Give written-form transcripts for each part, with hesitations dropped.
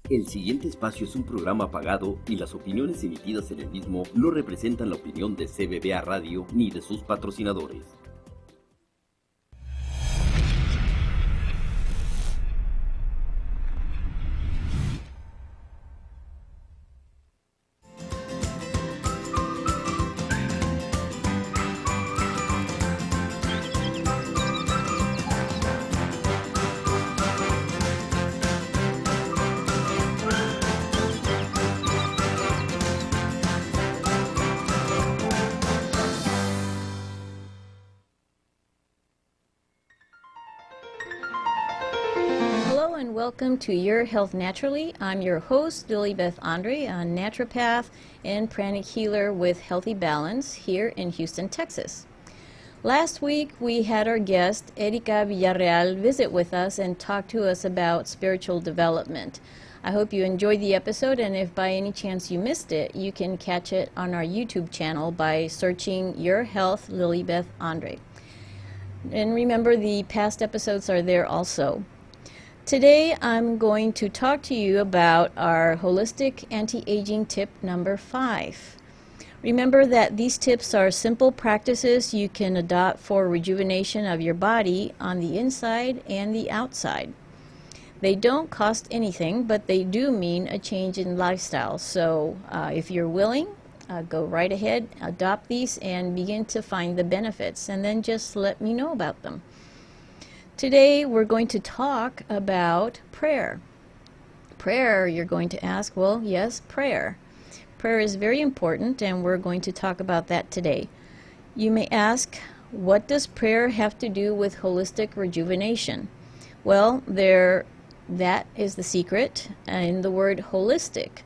El siguiente espacio es un programa pagado y las opiniones emitidas en el mismo no representan la opinión de CBBA Radio ni de sus patrocinadores. Hello and welcome to Your Health Naturally. I'm your host, Lilibeth Andre, a naturopath and pranic healer with Healthy Balance here in Houston, Texas. Last week we had our guest, Erika Villarreal, visit with us and talk to us about spiritual development. I hope you enjoyed the episode, and if by any chance you missed it, you can catch it on our YouTube channel by searching Your Health Lilibeth Andre. And remember, the past episodes are there also. Today I'm going to talk to you about our holistic anti-aging tip number 5. Remember that these tips are simple practices you can adopt for rejuvenation of your body on the inside and the outside. They don't cost anything, but they do mean a change in lifestyle. So if you're willing, go right ahead, adopt these, and begin to find the benefits, and then just let me know about them. Today we're going to talk about prayer. Prayer, you're going to ask. Well, yes, prayer. Prayer is very important, and we're going to talk about that today. You may ask, what does prayer have to do with holistic rejuvenation? Well, that is the secret in the word holistic.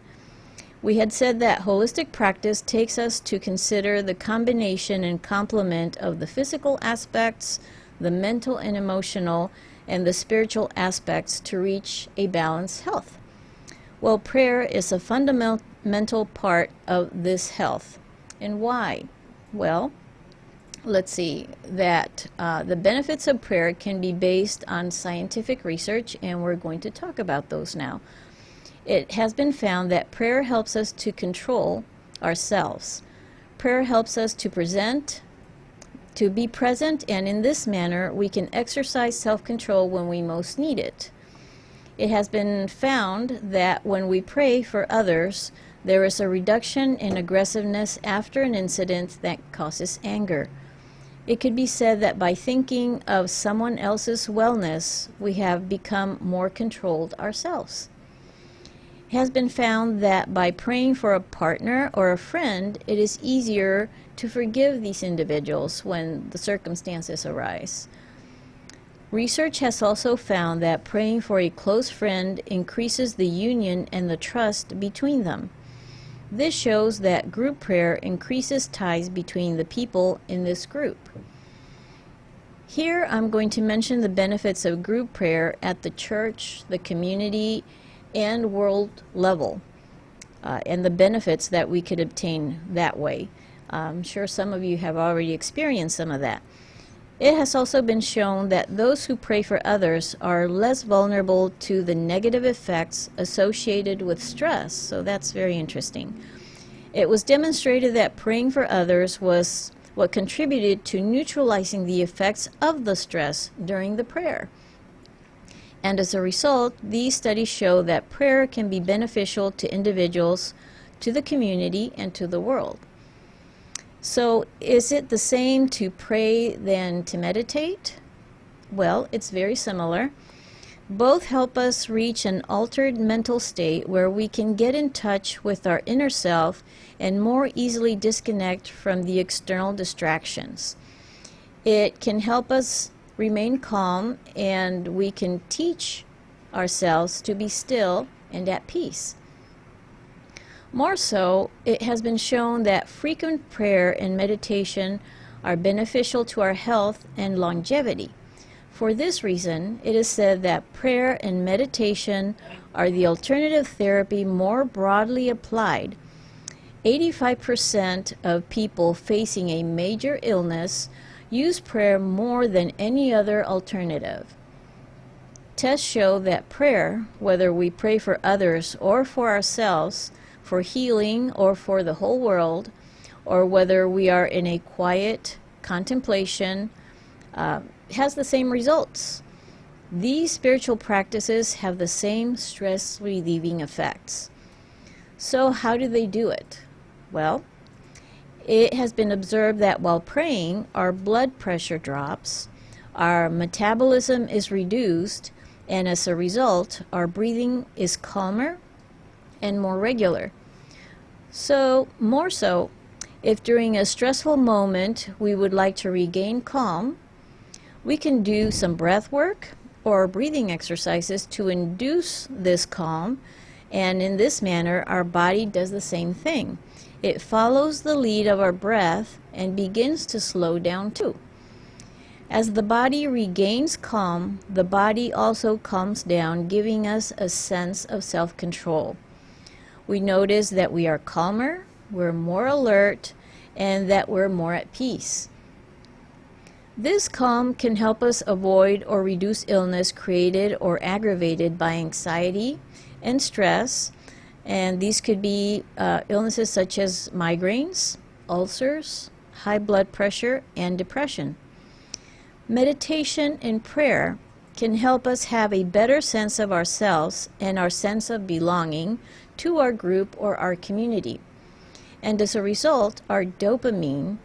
We had said that holistic practice takes us to consider the combination and complement of the physical aspects, the mental and emotional, and the spiritual aspects to reach a balanced health. Well, prayer is a fundamental part of this health. And why? Well, let's see, that the benefits of prayer can be based on scientific research, and we're going to talk about those now. It has been found that prayer helps us to control ourselves. Prayer helps us to be present, and in this manner we can exercise self-control when we most need it. It has been found that when we pray for others, there is a reduction in aggressiveness after an incident that causes anger. It could be said that by thinking of someone else's wellness, we have become more controlled ourselves. It has been found that by praying for a partner or a friend, it is easier to forgive these individuals when the circumstances arise. Research has also found that praying for a close friend increases the union and the trust between them. This shows that group prayer increases ties between the people in this group. Here I'm going to mention the benefits of group prayer at the church, the community, and world level, and the benefits that we could obtain that way. I'm sure some of you have already experienced some of that. It has also been shown that those who pray for others are less vulnerable to the negative effects associated with stress, so that's very interesting. It was demonstrated that praying for others was what contributed to neutralizing the effects of the stress during the prayer. And as a result, these studies show that prayer can be beneficial to individuals, to the community, and to the world. So, is it the same to pray than to meditate? Well, it's very similar. Both help us reach an altered mental state where we can get in touch with our inner self and more easily disconnect from the external distractions. It can help us remain calm, and we can teach ourselves to be still and at peace. More so, it has been shown that frequent prayer and meditation are beneficial to our health and longevity. For this reason, it is said that prayer and meditation are the alternative therapy more broadly applied. 85% of people facing a major illness use prayer more than any other alternative. Tests show that prayer, whether we pray for others or for ourselves, for healing or for the whole world, or whether we are in a quiet contemplation, has the same results. These spiritual practices have the same stress-relieving effects. So how do they do it? Well, it has been observed that while praying, our blood pressure drops, our metabolism is reduced, and as a result, our breathing is calmer and more regular. So, more so, if during a stressful moment we would like to regain calm, we can do some breath work or breathing exercises to induce this calm, and in this manner our body does the same thing. It follows the lead of our breath and begins to slow down too. As the body regains calm, the body also calms down, giving us a sense of self-control. We notice that we are calmer, we're more alert, and that we're more at peace. This calm can help us avoid or reduce illness created or aggravated by anxiety and stress, and these could be illnesses such as migraines, ulcers, high blood pressure, and depression. Meditation and prayer can help us have a better sense of ourselves and our sense of belonging to our group or our community. And as a result, our dopamine,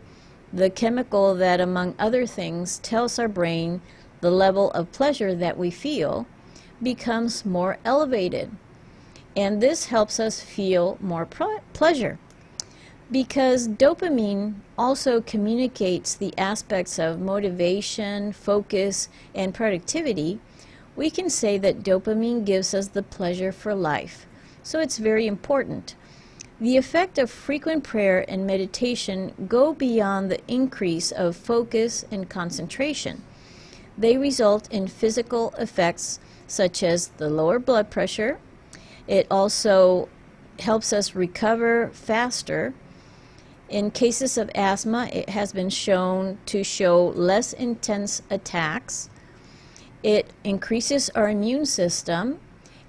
the chemical that, among other things, tells our brain the level of pleasure that we feel, becomes more elevated. And this helps us feel more pleasure. Because dopamine also communicates the aspects of motivation, focus, and productivity, we can say that dopamine gives us the pleasure for life. So it's very important. The effect of frequent prayer and meditation go beyond the increase of focus and concentration. They result in physical effects such as the lower blood pressure. It also helps us recover faster. In cases of asthma, it has been shown to show less intense attacks. It increases our immune system,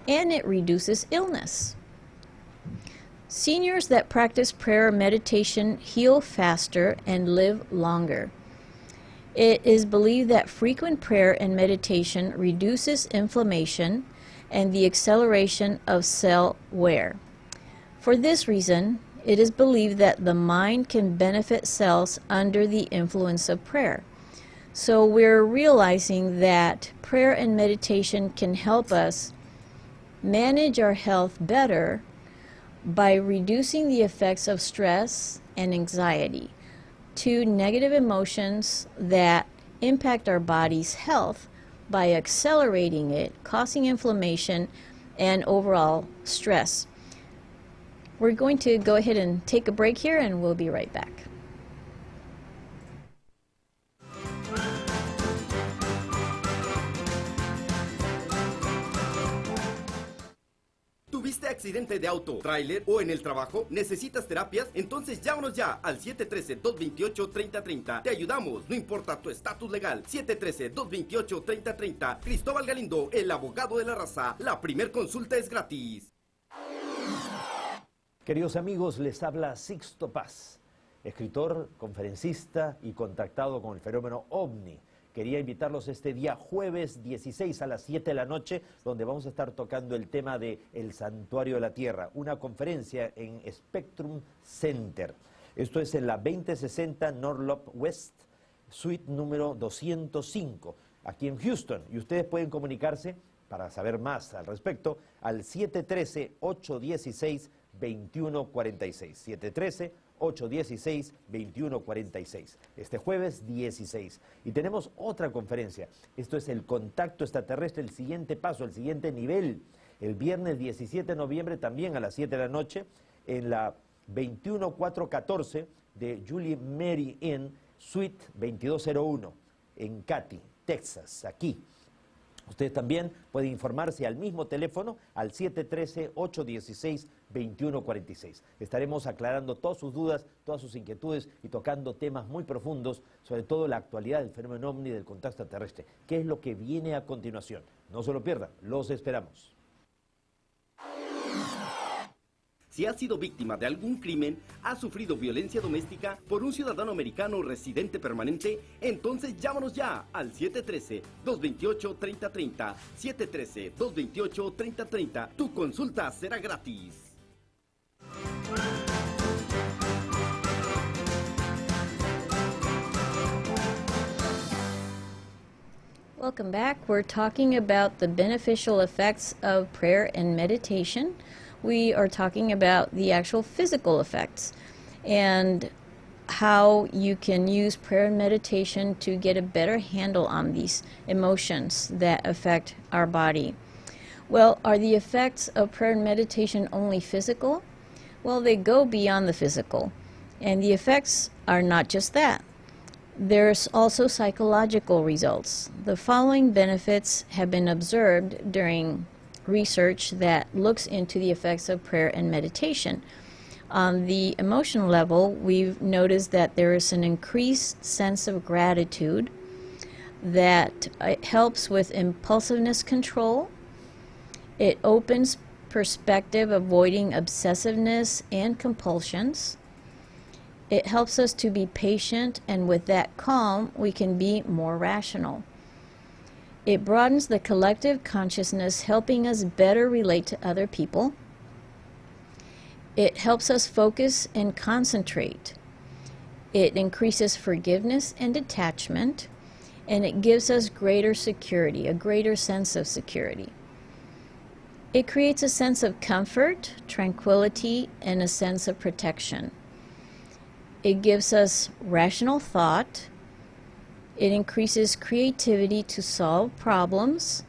and it reduces illness. Seniors that practice prayer or meditation heal faster and live longer. It is believed that frequent prayer and meditation reduces inflammation and the acceleration of cell wear. For this reason, it is believed that the mind can benefit cells under the influence of prayer. So we're realizing that prayer and meditation can help us manage our health better by reducing the effects of stress and anxiety, two negative emotions that impact our body's health by accelerating it, causing inflammation and overall stress. We're going to go ahead and take a break here, and we'll be right back. ¿Tuviste accidente de auto, tráiler o en el trabajo? ¿Necesitas terapias? Entonces llámanos ya al 713-228-3030. Te ayudamos, no importa tu estatus legal. 713-228-3030. Cristóbal Galindo, el abogado de la raza. La primer consulta es gratis. Queridos amigos, les habla Sixto Paz, escritor, conferencista y contactado con el fenómeno OVNI. Quería invitarlos este día jueves 16 a las 7 de la noche, donde vamos a estar tocando el tema de El Santuario de la Tierra, una conferencia en Spectrum Center. Esto es en la 2060 Norlop West, suite número 205, aquí en Houston. Y ustedes pueden comunicarse, para saber más al respecto, al 713-816-2146. 713-816-2146. Este jueves 16. Y tenemos otra conferencia. Esto es el contacto extraterrestre, el siguiente paso, el siguiente nivel. El viernes 17 de noviembre también a las 7 de la noche en la 21414 de Julie Mary Inn, Suite 2201 en Katy, Texas, aquí. Ustedes también pueden informarse al mismo teléfono, al 713-816-2146. 2146. Estaremos aclarando todas sus dudas, todas sus inquietudes y tocando temas muy profundos, sobre todo la actualidad del fenómeno ovni y del contacto extraterrestre. ¿Qué es lo que viene a continuación? No se lo pierdan, los esperamos. Si ha sido víctima de algún crimen, ha sufrido violencia doméstica por un ciudadano americano residente permanente, entonces llámanos ya al 713-228-3030. 713-228-3030. Tu consulta será gratis. Welcome back. We're talking about the beneficial effects of prayer and meditation. We are talking about the actual physical effects and how you can use prayer and meditation to get a better handle on these emotions that affect our body. Well, are the effects of prayer and meditation only physical? Well, they go beyond the physical, and the effects are not just that. There's also psychological results. The following benefits have been observed during research that looks into the effects of prayer and meditation. On the emotional level, we've noticed that there is an increased sense of gratitude, that it helps with impulsiveness control. It opens perspective, avoiding obsessiveness and compulsions. It helps us to be patient, and with that calm, we can be more rational. It broadens the collective consciousness, helping us better relate to other people. It helps us focus and concentrate. It increases forgiveness and detachment, and it gives us greater security, a greater sense of security. It creates a sense of comfort, tranquility, and a sense of protection. It gives us rational thought. It increases creativity to solve problems,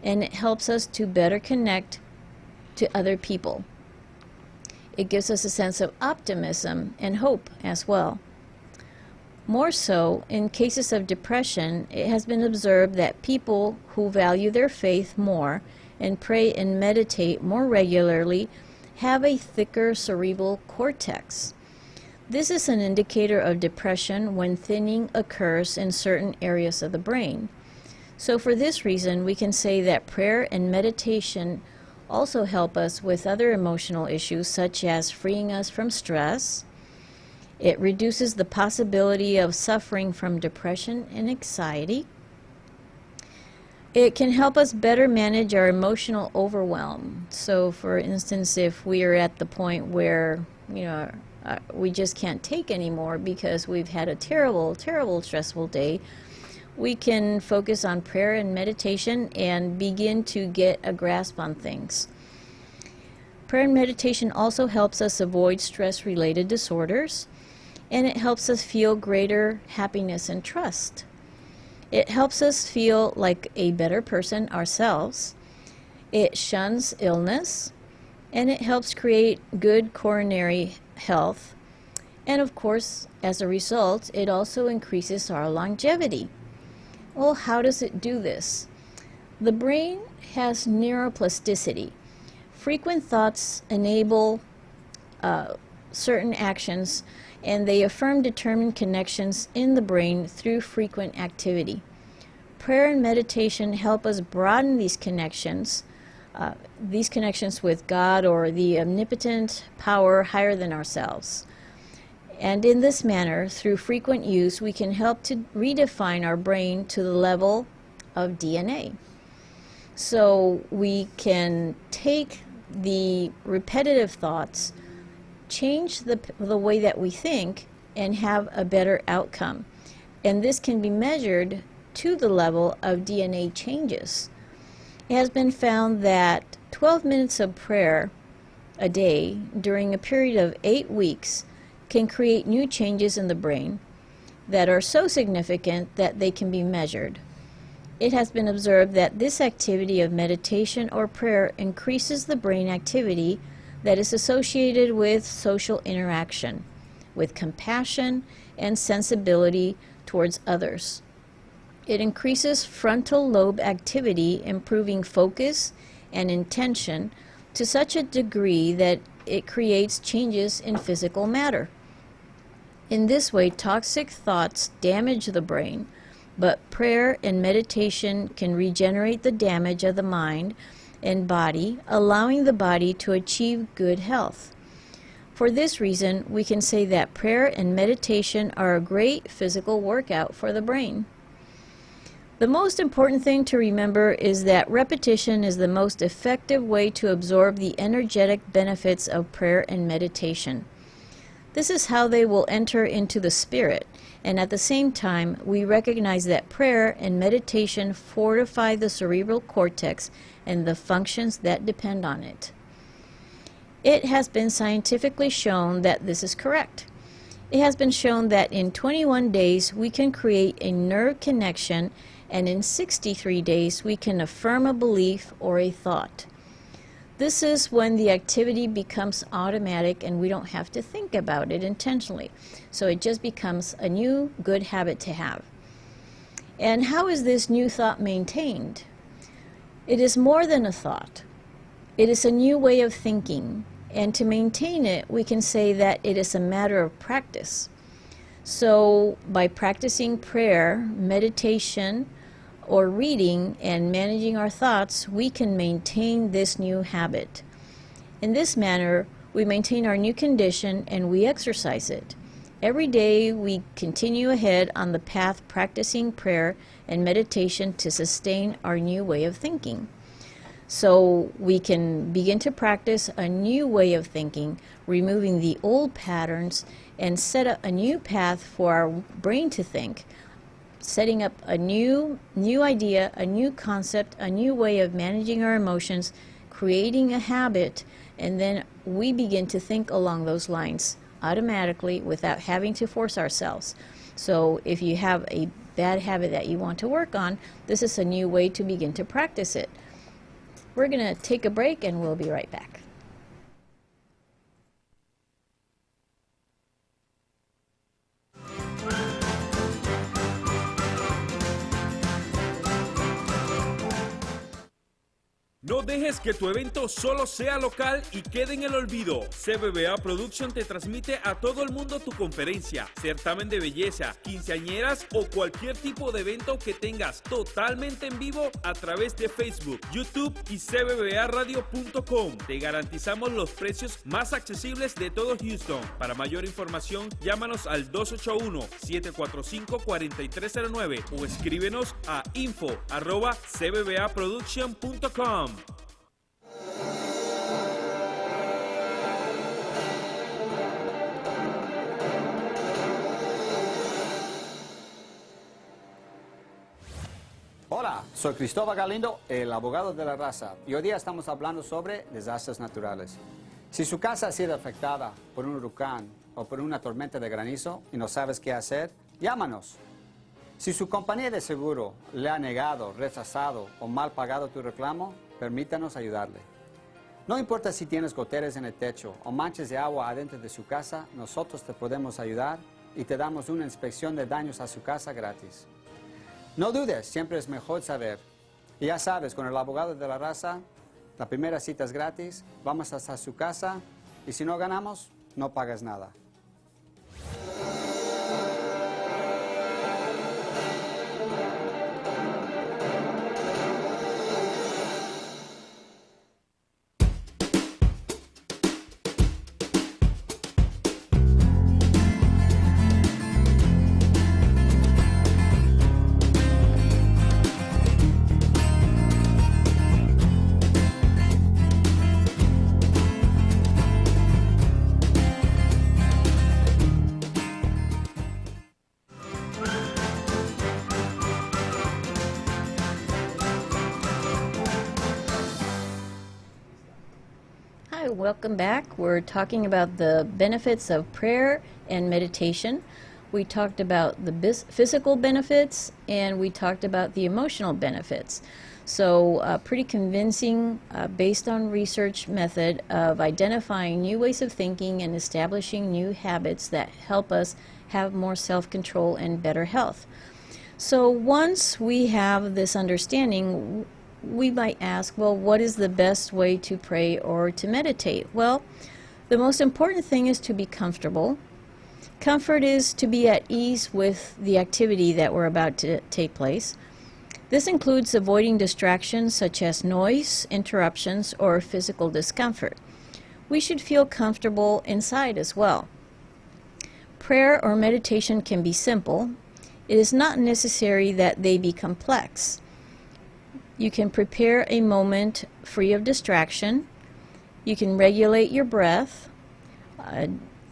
and it helps us to better connect to other people. It gives us a sense of optimism and hope as well. More so, in cases of depression, it has been observed that people who value their faith more and pray and meditate more regularly have a thicker cerebral cortex. This is an indicator of depression when thinning occurs in certain areas of the brain. So for this reason, we can say that prayer and meditation also help us with other emotional issues, such as freeing us from stress. It reduces the possibility of suffering from depression and anxiety. It can help us better manage our emotional overwhelm. So for instance, if we are at the point where, we just can't take anymore because we've had a terrible, terrible, stressful day, we can focus on prayer and meditation and begin to get a grasp on things. Prayer and meditation also helps us avoid stress-related disorders, and it helps us feel greater happiness and trust. It helps us feel like a better person ourselves. It shuns illness, and it helps create good coronary health. And of course, as a result, it also increases our longevity. Well, how does it do this? The brain has neuroplasticity. Frequent thoughts enable certain actions, and they affirm determined connections in the brain through frequent activity. Prayer and meditation help us broaden these connections with God or the omnipotent power higher than ourselves. And in this manner, through frequent use, we can help to redefine our brain to the level of DNA. So we can take the repetitive thoughts, change the way that we think, and have a better outcome. And this can be measured to the level of DNA changes. It has been found that 12 minutes of prayer a day during a period of 8 weeks can create new changes in the brain that are so significant that they can be measured. It has been observed that this activity of meditation or prayer increases the brain activity that is associated with social interaction, with compassion and sensibility towards others. It increases frontal lobe activity, improving focus and intention to such a degree that it creates changes in physical matter. In this way, toxic thoughts damage the brain, but prayer and meditation can regenerate the damage of the mind and body, allowing the body to achieve good health. For this reason, we can say that prayer and meditation are a great physical workout for the brain. The most important thing to remember is that repetition is the most effective way to absorb the energetic benefits of prayer and meditation. This is how they will enter into the spirit, and at the same time, we recognize that prayer and meditation fortify the cerebral cortex and the functions that depend on it. It has been scientifically shown that this is correct. It has been shown that in 21 days we can create a nerve connection, and in 63 days we can affirm a belief or a thought. This is when the activity becomes automatic and we don't have to think about it intentionally. So it just becomes a new good habit to have. And how is this new thought maintained? It is more than a thought. It is a new way of thinking. And to maintain it, we can say that it is a matter of practice. So by practicing prayer, meditation, or reading and managing our thoughts, we can maintain this new habit. In this manner, we maintain our new condition and we exercise it. Every day we continue ahead on the path practicing prayer and meditation to sustain our new way of thinking. So we can begin to practice a new way of thinking, removing the old patterns and set up a new path for our brain to think, setting up a new idea, a new concept, a new way of managing our emotions, creating a habit, and then we begin to think along those lines automatically without having to force ourselves. So if you have a bad habit that you want to work on, this is a new way to begin to practice it. We're going to take a break and we'll be right back. No dejes que tu evento solo sea local y quede en el olvido. CBBA Production te transmite a todo el mundo tu conferencia, certamen de belleza, quinceañeras o cualquier tipo de evento que tengas totalmente en vivo a través de Facebook, YouTube y cbbaradio.com. Te garantizamos los precios más accesibles de todo Houston. Para mayor información, llámanos al 281-745-4309 o escríbenos a info@cbbaproduction.com. Hola, soy Cristóbal Galindo, el abogado de la raza, y hoy día estamos hablando sobre desastres naturales. Si su casa ha sido afectada por un huracán o por una tormenta de granizo y no sabes qué hacer, llámanos. Si su compañía de seguro le ha negado, rechazado o mal pagado tu reclamo, permítanos ayudarle. No importa si tienes goteras en el techo o manchas de agua adentro de su casa, nosotros te podemos ayudar y te damos una inspección de daños a su casa gratis. No dudes, siempre es mejor saber. Y ya sabes, con el abogado de la raza, la primera cita es gratis, vamos hasta su casa y si no ganamos, no pagas nada. Hi, welcome back. We're talking about the benefits of prayer and meditation. We talked about the physical benefits and we talked about the emotional benefits. So pretty convincing based on research method of identifying new ways of thinking and establishing new habits that help us have more self-control and better health. So once we have this understanding, we might ask, well, what is the best way to pray or to meditate? Well, the most important thing is to be comfortable. Comfort is to be at ease with the activity that we're about to take place. This includes avoiding distractions such as noise, interruptions, or physical discomfort. We should feel comfortable inside as well. Prayer or meditation can be simple. It is not necessary that they be complex. You can prepare a moment free of distraction. You can regulate your breath.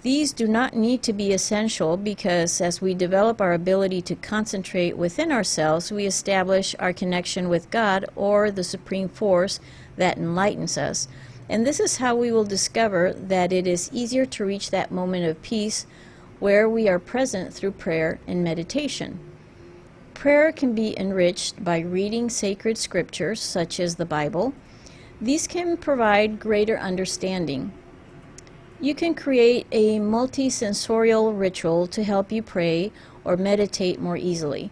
These do not need to be essential because as we develop our ability to concentrate within ourselves, we establish our connection with God or the supreme force that enlightens us. And this is how we will discover that it is easier to reach that moment of peace where we are present through prayer and meditation. Prayer can be enriched by reading sacred scriptures such as the Bible. These can provide greater understanding. You can create a multi-sensorial ritual to help you pray or meditate more easily.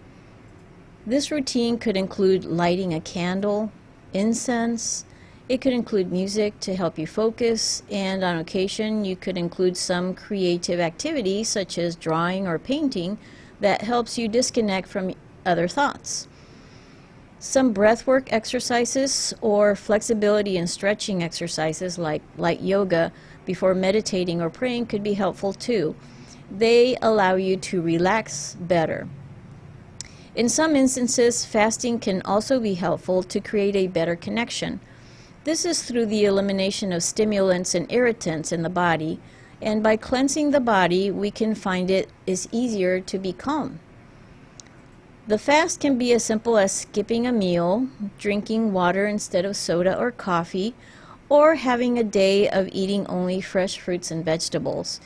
This routine could include lighting a candle, incense. It could include music to help you focus, and on occasion you could include some creative activity such as drawing or painting that helps you disconnect from other thoughts. Some breathwork exercises or flexibility and stretching exercises like light yoga before meditating or praying could be helpful too. They allow you to relax better. In some instances, fasting can also be helpful to create a better connection. This is through the elimination of stimulants and irritants in the body, and by cleansing the body, we can find it is easier to be calm. The fast can be as simple as skipping a meal, drinking water instead of soda or coffee, or having a day of eating only fresh fruits and vegetables.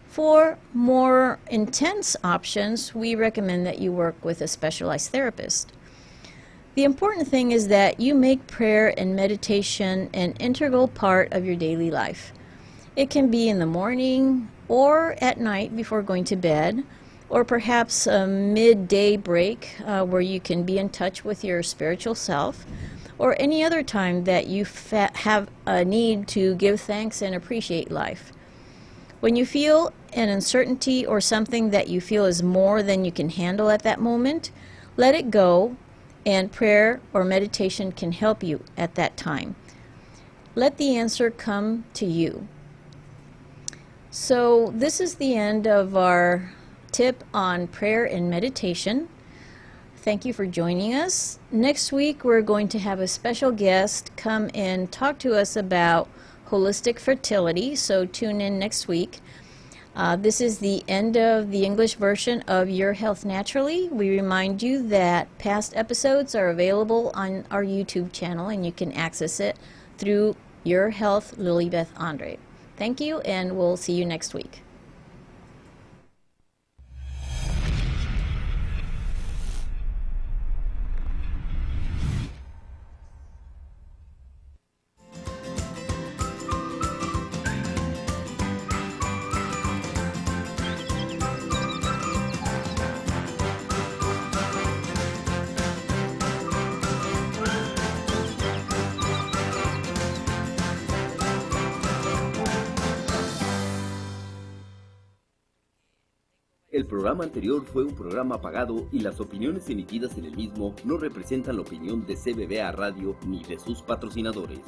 For more intense options, we recommend that you work with a specialized therapist. The important thing is that you make prayer and meditation an integral part of your daily life. It can be in the morning or at night before going to bed, or perhaps a midday break where you can be in touch with your spiritual self, or any other time that you have a need to give thanks and appreciate life. When you feel an uncertainty or something that you feel is more than you can handle at that moment, let it go, and prayer or meditation can help you at that time. Let the answer come to you. So this is the end of our tip on prayer and meditation. Thank you for joining us. Next week, we're going to have a special guest come and talk to us about holistic fertility, so tune in next week. This is the end of the English version of Your Health Naturally. We remind you that past episodes are available on our YouTube channel, and you can access it through Your Health Lilibeth Andre. Thank you, and we'll see you next week. El programa anterior fue un programa pagado y las opiniones emitidas en el mismo no representan la opinión de CBBA Radio ni de sus patrocinadores.